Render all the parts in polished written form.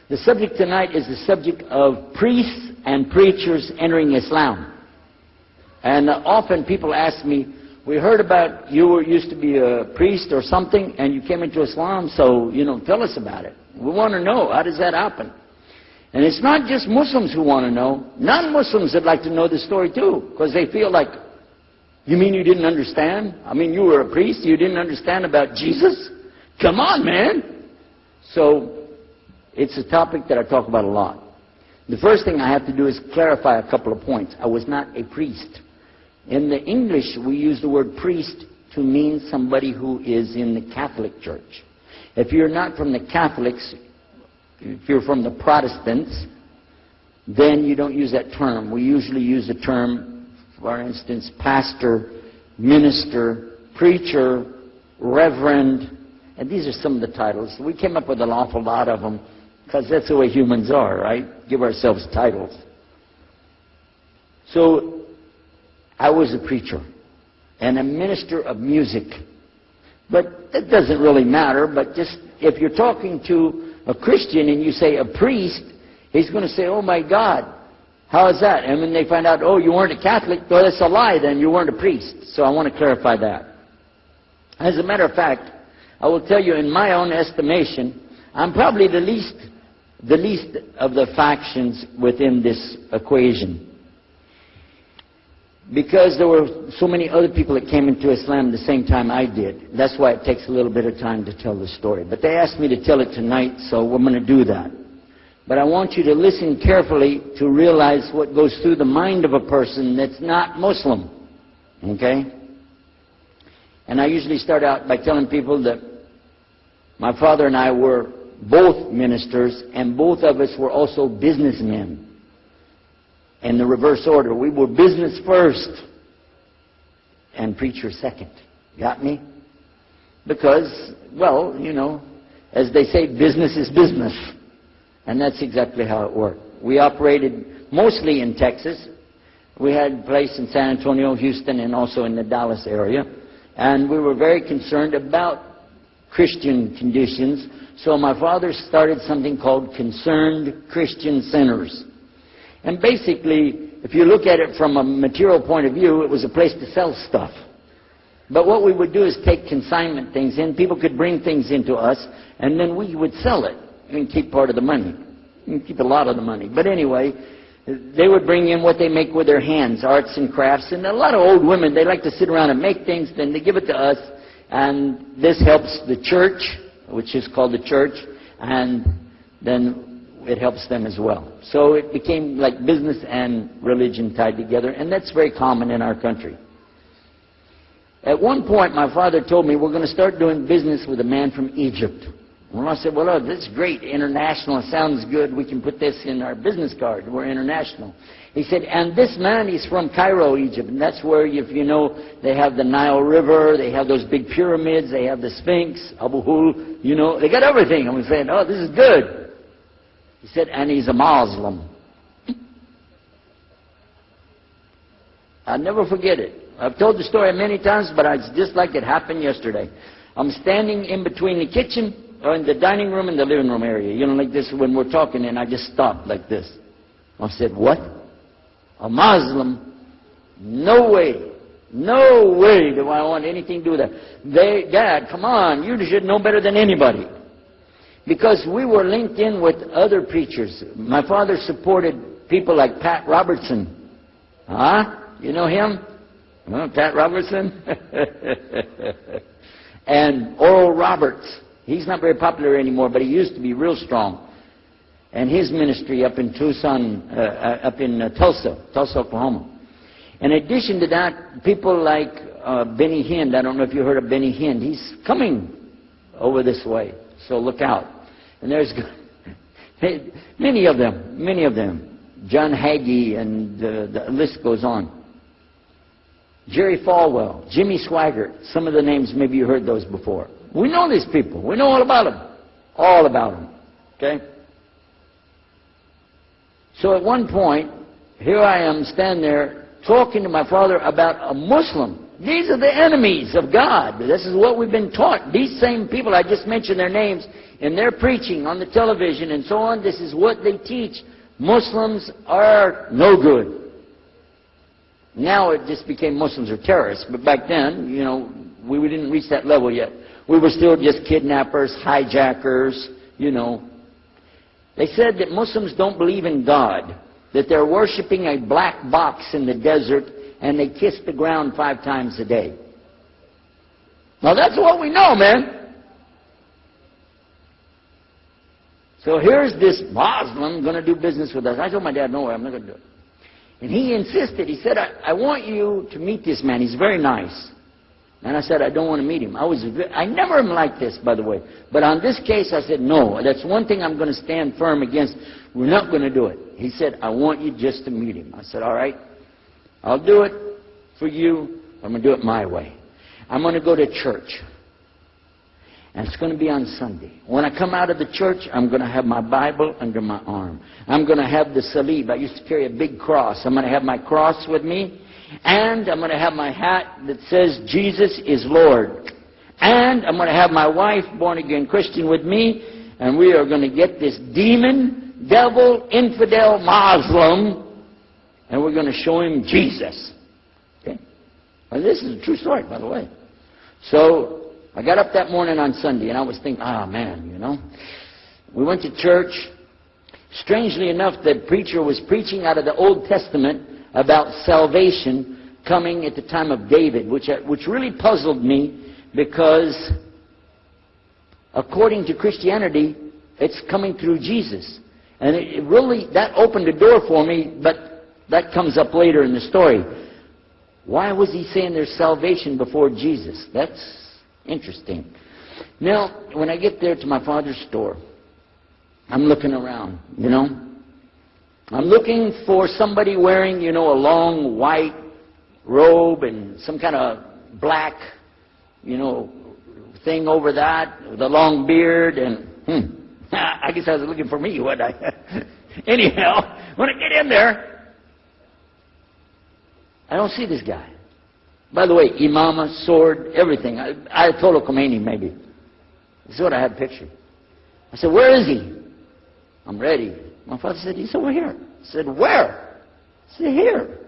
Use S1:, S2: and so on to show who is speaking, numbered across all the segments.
S1: The subject tonight is the subject of priests and preachers entering Islam. And often people ask me, we heard about you used to be a priest or something and you came into Islam, so, tell us about it. We want to know, how does that happen? And it's not just Muslims who want to know. Non-Muslims would like to know the story too, because they feel like, you mean you didn't understand? I mean, you were a priest, you didn't understand about Jesus? Come on, man! So, it's a topic that I talk about a lot. The first thing I have to do is clarify a couple of points. I was not a priest. In the English, we use the word priest to mean somebody who is in the Catholic Church. If you're not from the Catholics, if you're from the Protestants, then you don't use that term. We usually use the term, for instance, pastor, minister, preacher, reverend, and these are some of the titles. We came up with an awful lot of them because that's the way humans are, right? Give ourselves titles. So, I was a preacher and a minister of music. But that doesn't really matter, but just if you're talking to a Christian and you say a priest, he's going to say, oh my God, how is that? And when they find out, oh, you weren't a Catholic, well, that's a lie, then you weren't a priest. So I want to clarify that. As a matter of fact, I will tell you, in my own estimation, I'm probably the least of the factions within this equation. Because there were so many other people that came into Islam the same time I did. That's why it takes a little bit of time to tell the story. But they asked me to tell it tonight, so we're going to do that. But I want you to listen carefully to realize what goes through the mind of a person that's not Muslim. Okay? And I usually start out by telling people that my father and I were both ministers, and both of us were also businessmen. In the reverse order. We were business first and preacher second. Got me? Because, well, as they say, business is business. And that's exactly how it worked. We operated mostly in Texas. We had a place in San Antonio, Houston, and also in the Dallas area. And we were very concerned about Christian conditions. So my father started something called Concerned Christian Centers. And basically, if you look at it from a material point of view, it was a place to sell stuff. But what we would do is take consignment things in. People could bring things into us, and then we would sell it and keep part of the money. And keep a lot of the money. But anyway, they would bring in what they make with their hands, arts and crafts. And a lot of old women, they like to sit around and make things, then they give it to us. And this helps the church, which is called the church, and then it helps them as well. So it became like business and religion tied together, and that's very common in our country. At one point, my father told me, we're going to start doing business with a man from Egypt. Well, I said, well, that's great, international, sounds good, we can put this in our business card, we're international. He said, and this man, he's from Cairo, Egypt, and that's where, if you know, they have the Nile River, they have those big pyramids, they have the Sphinx, Abu Hul, they got everything. And we said, oh, this is good. He said, and he's a Muslim. I'll never forget it. I've told the story many times, but it's just like it happened yesterday. I'm standing in between the kitchen, or in the dining room and the living room area, like this when we're talking, and I just stopped like this. I said, what? A Muslim? No way. No way do I want anything to do with that. Dad, come on, you should know better than anybody. Because we were linked in with other preachers. My father supported people like Pat Robertson. Huh? You know him? Pat Robertson? And Oral Roberts. He's not very popular anymore, but he used to be real strong. And his ministry up in Tucson, Tulsa, Oklahoma. In addition to that, people like Benny Hinn. I don't know if you heard of Benny Hinn. He's coming over this way, so look out. And there's many of them. John Hagee, and the list goes on. Jerry Falwell, Jimmy Swaggart, some of the names, maybe you heard those before. We know these people. We know all about them. All about them. Okay? So at one point, here I am standing there talking to my father about a Muslim These are the enemies of God. This is what we've been taught. These same people, I just mentioned their names, and they're preaching on the television and so on. This is what they teach. Muslims are no good. Now it just became Muslims are terrorists. But back then, you know, we didn't reach that level yet. We were still just kidnappers, hijackers, you know. They said that Muslims don't believe in God, that they're worshiping a black box in the desert, and they kiss the ground 5 times a day. Now that's what we know, man. So here's this Muslim going to do business with us. I told my dad, no way, I'm not going to do it. And he insisted. He said, I want you to meet this man. He's very nice. And I said, I don't want to meet him. I never am like this, by the way. But on this case, I said, no. That's one thing I'm going to stand firm against. We're not going to do it. He said, I want you just to meet him. I said, all right. I'll do it for you. I'm going to do it my way. I'm going to go to church. And it's going to be on Sunday. When I come out of the church, I'm going to have my Bible under my arm. I'm going to have the salib. I used to carry a big cross. I'm going to have my cross with me. And I'm going to have my hat that says, Jesus is Lord. And I'm going to have my wife, born-again Christian, with me. And we are going to get this demon, devil, infidel, Muslim, and we're going to show him Jesus. Okay? Well, this is a true story, by the way. So I got up that morning on Sunday, and I was thinking, man, you know. We went to church. Strangely enough, the preacher was preaching out of the Old Testament about salvation coming at the time of David, which really puzzled me, because according to Christianity, it's coming through Jesus. And it really, that opened the door for me, but that comes up later in the story. Why was he saying there's salvation before Jesus? That's interesting. Now, when I get there to my father's store, I'm looking around, you know. I'm looking for somebody wearing, you know, a long white robe and some kind of black, you know, thing over that, with a long beard, and I guess I was looking for me, wasn't I? Anyhow, when I get in there, I don't see this guy. By the way, imama, sword, everything. Ayatollah Khomeini, maybe. This is what I had pictured. I said, where is he? I'm ready. My father said, he's over here. I said, where? I said, here.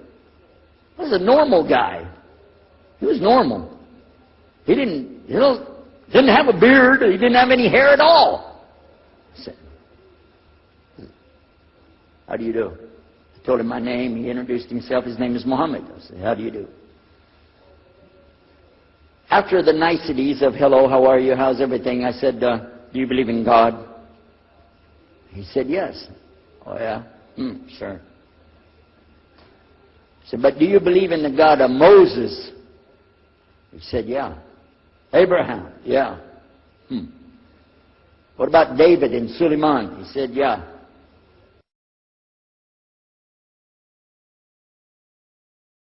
S1: This is a normal guy. He was normal. He didn't have a beard. He didn't have any hair at all. I said, how do you do? I told him my name. He introduced himself. His name is Muhammad. I said, how do you do? After the niceties of hello, how are you, how's everything, I said, do you believe in God? He said, yes. Oh, yeah? Sure. I said, but do you believe in the God of Moses? He said, yeah. Abraham? Yeah. What about David and Suleiman? He said, yeah.